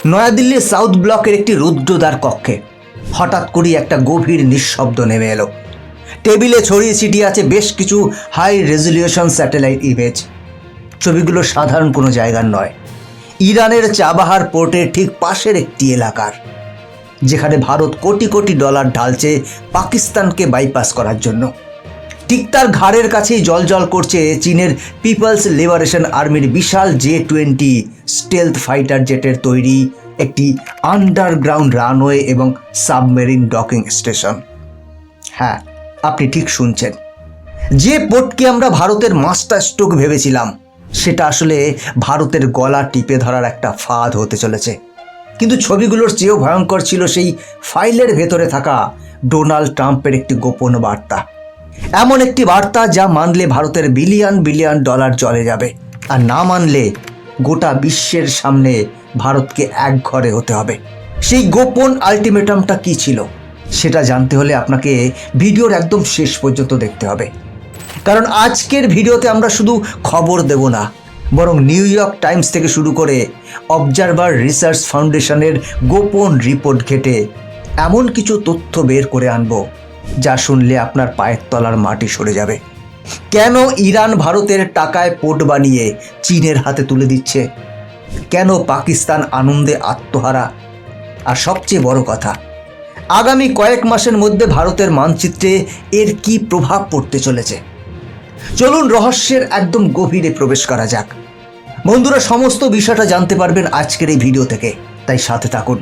নয়াদিল্লির সাউথ ব্লকের একটি রুদ্রদ্বার কক্ষে হঠাৎ করে একটা গভীর নিঃশব্দ নেমে এলো। টেবিলে ছড়িয়ে ছিটিয়ে আছে বেশ কিছু হাই রেজলিউশন স্যাটেলাইট ইমেজ। ছবিগুলো সাধারণ কোনো জায়গার নয়, ইরানের চাবাহার পোর্টের ঠিক পাশের একটি এলাকার, যেখানে ভারত কোটি কোটি ডলার ঢালছে পাকিস্তানকে বাইপাস করার জন্য। ঠিক তার ঘাড়ের কাছেই জলজল করছে চীনের পিপলস লিবারেশন আর্মির বিশাল J-20 স্টেলথ ফাইটার জেটের তৈরি একটি আন্ডারগ্রাউন্ড রানওয়ে এবং সাবমেরিন ডকিং স্টেশন। হ্যাঁ, আপনি ঠিক শুনছেন, যে পোর্টকে আমরা ভারতের মাস্টার স্ট্রোক ভেবেছিলাম, সেটা আসলে ভারতের গলা টিপে ধরার একটা ফাঁদ হতে চলেছে। কিন্তু ছবিগুলোর চেয়েও ভয়ঙ্কর ছিল সেই ফাইলের ভেতরে থাকা ডোনাল্ড ট্রাম্পের একটি গোপন বার্তা। এমন একটি বার্তা যা মানলে ভারতের বিলিয়ন বিলিয়ন ডলার চলে যাবে, আর না মানলে গোটা বিশ্বের সামনে ভারতকে একঘরে হতে হবে। সেই গোপন আলটিমেটামটা কি ছিল সেটা জানতে হলে আপনাকে ভিডিওর একদম শেষ পর্যন্ত দেখতে হবে। কারণ আজকের ভিডিওতে আমরা শুধু খবর দেব না, বরং নিউ ইয়র্ক টাইমস থেকে শুরু করে অবজারভার রিসার্চ ফাউন্ডেশনের গোপন রিপোর্ট ঘেটে এমন কিছু তথ্য বের করে আনব যা শুনলে আপনার পায়ের তলার মাটি সরে যাবে। কেন ইরান ভারতের টাকায় পোর্ট বানিয়ে চীনের হাতে তুলে দিচ্ছে, কেন পাকিস্তান আনন্দে আত্মহারা, আর সবচেয়ে বড় কথা, আগামী কয়েক মাসের মধ্যে ভারতের মানচিত্রে এর কি প্রভাব পড়তে চলেছে। চলুন রহস্যের একদম গভীরে প্রবেশ করা যাক। বন্ধুরা, সমস্ত বিষয়টা জানতে পারবেন আজকের এই ভিডিও থেকে, তাই সাথে থাকুন।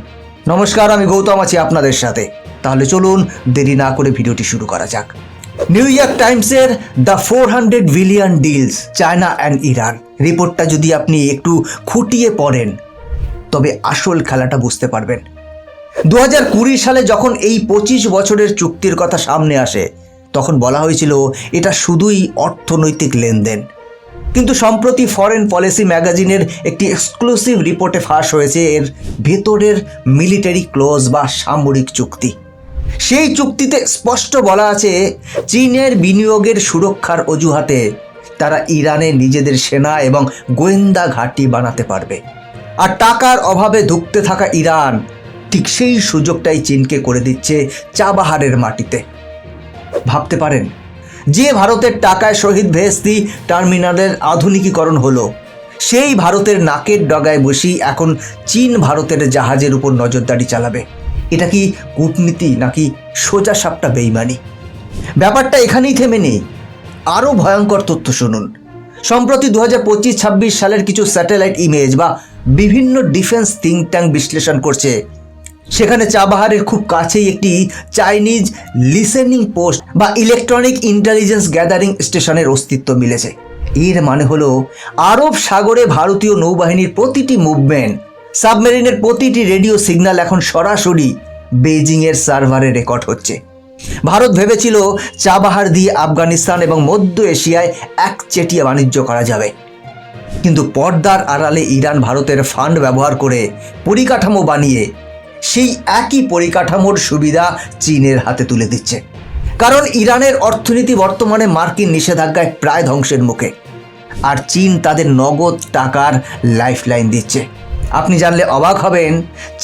নমস্কার, আমি গৌতম আছি আপনাদের সাথে। তাহলে চলুন দেরি না করে ভিডিওটি শুরু করা যাক। নিউ ইয়র্ক টাইমসের the 400 billion deals China and Iran রিপোর্টটা যদি আপনি একটু খুঁটিয়ে পড়েন, তবে আসল খেলাটা বুঝতে পারবেন। 2020 সালে যখন এই 25 বছরের চুক্তির কথা সামনে আসে, তখন বলা হয়েছিল এটা শুধুই অর্থনৈতিক লেনদেন। কিন্তু সম্প্রতি ফরেন পলিসি ম্যাগাজিনের একটি এক্সক্লুসিভ রিপোর্টে ফাঁস হয়েছে এর ভেতরের মিলিটারি ক্লোজ বা সামরিক চুক্তি। সেই চুক্তিতে স্পষ্ট বলা আছে, চীনের বিনিয়োগের সুরক্ষার অজুহাতে তারা ইরানে নিজেদের সেনা এবং গোয়েন্দা ঘাঁটি বানাতে পারবে। আর টাকার অভাবে ধুঁকতে থাকা ইরান ঠিক সেই সুযোগটাই চীনকে করে দিচ্ছে চাবাহারের মাটিতে। ভাবতে পারেন, যে ভারতের টাকায় শহীদ ভেস্তি টার্মিনালের আধুনিকীকরণ হলো, সেই ভারতের নাকের ডগায় বসেই এখন চীন ভারতের জাহাজের উপর নজরদারি চালাবে। এটা কি কূটনীতি নাকি সোজা সাপটা বেইমানি? ব্যাপারটা এখানেই থেমে নেই, আরও ভয়ঙ্কর তথ্য শুনুন। সম্প্রতি 2025-26 সালের কিছু স্যাটেলাইট ইমেজ বা বিভিন্ন ডিফেন্স থিঙ্ক ট্যাঙ্ক বিশ্লেষণ করছে, সেখানে চাবাহারের খুব কাছেই একটি চাইনিজ লিসেনিং পোস্ট বা ইলেকট্রনিক ইন্টেলিজেন্স গ্যাদারিং স্টেশনের অস্তিত্ব মিলেছে। এর মানে হলো আরব সাগরে ভারতীয় নৌবাহিনীর প্রতিটি মুভমেন্ট, সাবমেরিনের প্রতিটি রেডিও সিগন্যাল এখন সরাসরি বেইজিংয়ের সার্ভারে রেকর্ড হচ্ছে। ভারত ভেবেছিল চাবাহার দিয়ে আফগানিস্তান এবং মধ্য এশিয়ায় একচেটিয়া বাণিজ্য করা যাবে, কিন্তু পর্দার আড়ালে ইরান ভারতের ফান্ড ব্যবহার করে পরিকাঠামো বানিয়ে সেই একই পরিকাঠামোর সুবিধা চীনের হাতে তুলে দিচ্ছে। কারণ ইরানের অর্থনীতি বর্তমানে মার্কিন নিষেধাজ্ঞায় প্রায় ধ্বংসের মুখে, আর চীন তাদের নগদ টাকার লাইফলাইন দিচ্ছে। আপনি জানলে অবাক হবেন,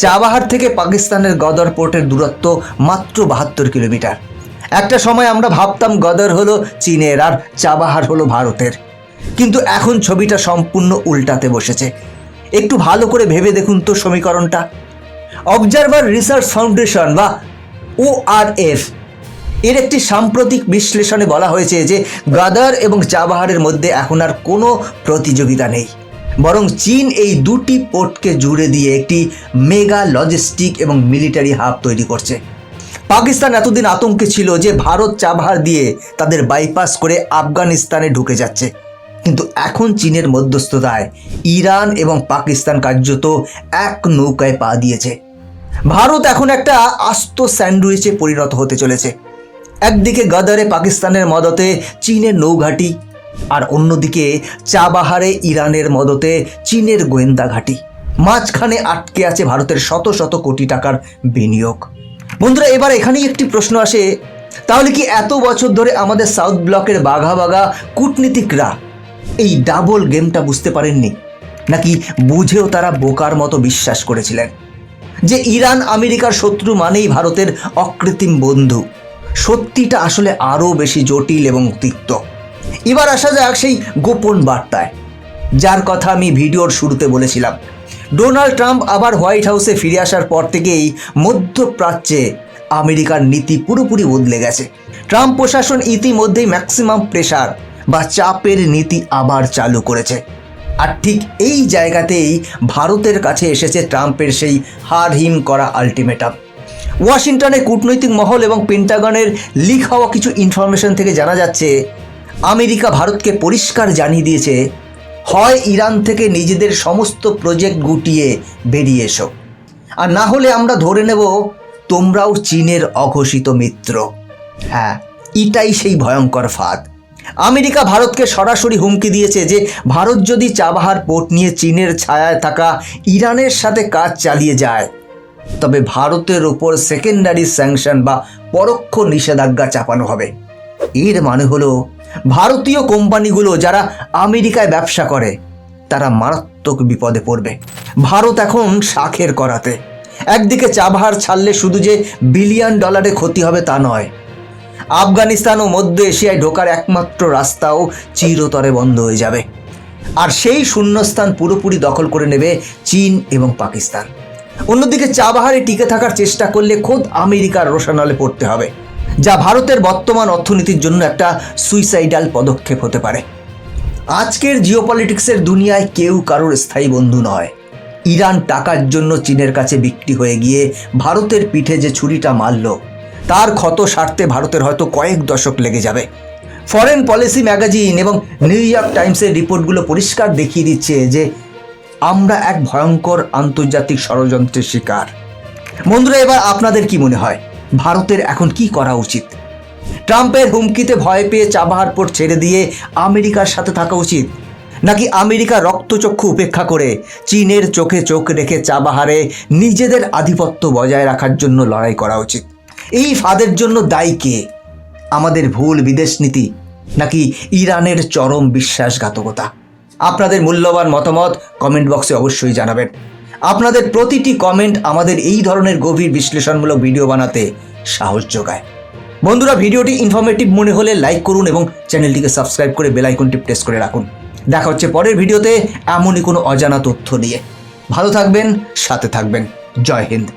চাবাহার থেকে পাকিস্তানের গদর পোর্টের দূরত্ব মাত্র 72 কিলোমিটার। একটা সময় আমরা ভাবতাম গদর হলো চীনের আর চাবাহার হলো ভারতের, কিন্তু এখন ছবিটা সম্পূর্ণ উল্টাতে বসেছে। একটু ভালো করে ভেবে দেখুন তো সমীকরণটা। অবজারভার রিসার্চ ফাউন্ডেশন বা ORF এর একটি সাম্প্রতিক বিশ্লেষণে বলা হয়েছে যে গাদার এবং চাবাহারের মধ্যে এখন আর কোনো প্রতিযোগিতা নেই, বরং চীন এই দুটি পোর্টকে জুড়ে দিয়ে একটি মেগা লজিস্টিক এবং মিলিটারি হাব তৈরি করছে। পাকিস্তান এতদিন আতঙ্কে ছিল যে ভারত চাবাহার দিয়ে তাদের বাইপাস করে আফগানিস্তানে ঢুকে যাচ্ছে, কিন্তু এখন চীনের মধ্যস্থতায় ইরান এবং পাকিস্তান কার্যত এক নৌকায় পা দিয়েছে। ভারত এখন একটা আস্ত স্যান্ডউইচে পরিণত হতে চলেছে। একদিকে গদরে পাকিস্তানের মদতে চীনের নৌঘাঁটি, আর অন্যদিকে চাবাহারে ইরানের মদতে চীনের গোয়েন্দা ঘাঁটি। মাঝখানে আটকে আছে ভারতের শত শত কোটি টাকার বিনিয়োগ। বন্ধুরা, এবার এখানেই একটি প্রশ্ন আসে, তাহলে কি এত বছর ধরে আমাদের সাউথ ব্লকের বাঘা বাঘা কূটনীতিকরা এই ডাবল গেমটা বুঝতে পারেননি? নাকি বুঝেও তারা বোকার মতো বিশ্বাস করেছিলেন যে ইরান আমেরিকার শত্রু মানেই ভারতের অকৃত্রিম বন্ধু? সত্যিটা আসলে আরও বেশি জটিল এবং তিক্ত। এবার আসা যাক সেই গোপন বার্তায়, যার কথা আমি ভিডিওর শুরুতে বলেছিলাম। ডোনাল্ড ট্রাম্প আবার হোয়াইট হাউসে ফিরে আসার পর থেকেই মধ্যপ্রাচ্যে আমেরিকার নীতি পুরোপুরি বদলে গেছে। ট্রাম্প প্রশাসন ইতিমধ্যেই ম্যাক্সিমাম প্রেশার বা চাপের নীতি আবার চালু করেছে। আর ঠিক এই জায়গাতেই ভারতের কাছে এসেছে ট্রাম্পের সেই হাড়হিম করা আলটিমেটাম। ওয়াশিংটনে কূটনৈতিক মহল এবং পেন্টাগনের লিক হওয়া কিছু ইনফরমেশন থেকে জানা যাচ্ছে আমেরিকা ভারতকে পরিষ্কার জানিয়ে দিয়েছে, হয় ইরান থেকে নিজেদের সমস্ত প্রজেক্ট গুটিয়ে বেরিয়ে এসো, আর না হলে আমরা ধরে নেব তোমরাও চীনের অঘোষিত মিত্র। হ্যাঁ, এটাই সেই ভয়ঙ্কর ফাঁদ। আমেরিকা ভারতকে সরাসরি হুমকি দিয়েছে যে ভারত যদি চাবাহার পোর্ট নিয়ে চীনের ছায়ায় থাকা ইরানের সাথে কাজ চালিয়ে যায়, তবে ভারতের ওপর সেকেন্ডারি স্যাংশন বা পরোক্ষ নিষেধাজ্ঞা চাপানো হবে। এর মানে হলো ভারতীয় কোম্পানিগুলো যারা আমেরিকায় ব্যবসা করে তারা মারাত্মক বিপদে পড়বে। ভারত এখন শাখের করাতে। একদিকে চাবাহার ছাড়লে শুধু যে বিলিয়ন ডলারে ক্ষতি হবে তা নয়, আফগানিস্তান ও মধ্য এশিয়ায় ঢোকার একমাত্র রাস্তাও চিরতরে বন্ধ হয়ে যাবে। আর সেই শূন্যস্থান পুরোপুরি দখল করে নেবে চীন এবং পাকিস্তান। অন্যদিকে চাবাহারে টিকে থাকার চেষ্টা করলে খোদ আমেরিকার রোশানলে পড়তে হবে, যা ভারতের বর্তমান অর্থনীতির জন্য একটা সুইসাইডাল পদক্ষেপ হতে পারে। আজকের জিওপলিটিক্সের দুনিয়ায় কেউ কারোর স্থায়ী বন্ধু নয়। ইরান টাকার জন্য চীনের কাছে বিক্রি হয়ে গিয়ে ভারতের পিঠে যে ছুরিটা মারল, তার ক্ষত সারতে ভারতের হয়তো কয়েক দশক লেগে যাবে। ফরেন পলিসি ম্যাগাজিন এবং নিউ ইয়র্ক টাইমসের রিপোর্টগুলো পরিষ্কার দেখিয়ে দিচ্ছে যে আমরা এক ভয়ঙ্কর আন্তর্জাতিক ষড়যন্ত্রের শিকার। বন্ধুরা, এবার আপনাদের কি মনে হয় ভারতের এখন কি করা উচিত? ট্রাম্পের হুমকিতে ভয় পেয়ে চাবাহার পোর্ট ছেড়ে দিয়ে আমেরিকার সাথে থাকা উচিত, নাকি আমেরিকা রক্তচক্ষু উপেক্ষা করে চীনের চোখে চোখ রেখে চাবাহারে নিজেদের আধিপত্য বজায় রাখার জন্য লড়াই করা উচিত? এই ফাঁদের জন্য দায়ী কে? আমাদের ভুল বিদেশ নীতি নাকি ইরানের চরম বিশ্বাসঘাতকতা? আপনাদের মূল্যবান মতামত কমেন্ট বক্সে অবশ্যই জানাবেন। আপনাদের প্রতিটি কমেন্ট আমাদের এই ধরনের গভীর বিশ্লেষণমূলক ভিডিও বানাতে সাহস যোগায়। বন্ধুরা, ভিডিওটি ইনফরমেটিভ মনে হলে লাইক করুন এবং চ্যানেলটিকে সাবস্ক্রাইব করে বেল আইকনটি প্রেস করে রাখুন। দেখা হচ্ছে পরের ভিডিওতে এমনই কোনো অজানা তথ্য নিয়ে। ভালো থাকবেন, সাথে থাকবেন। জয় হিন্দ।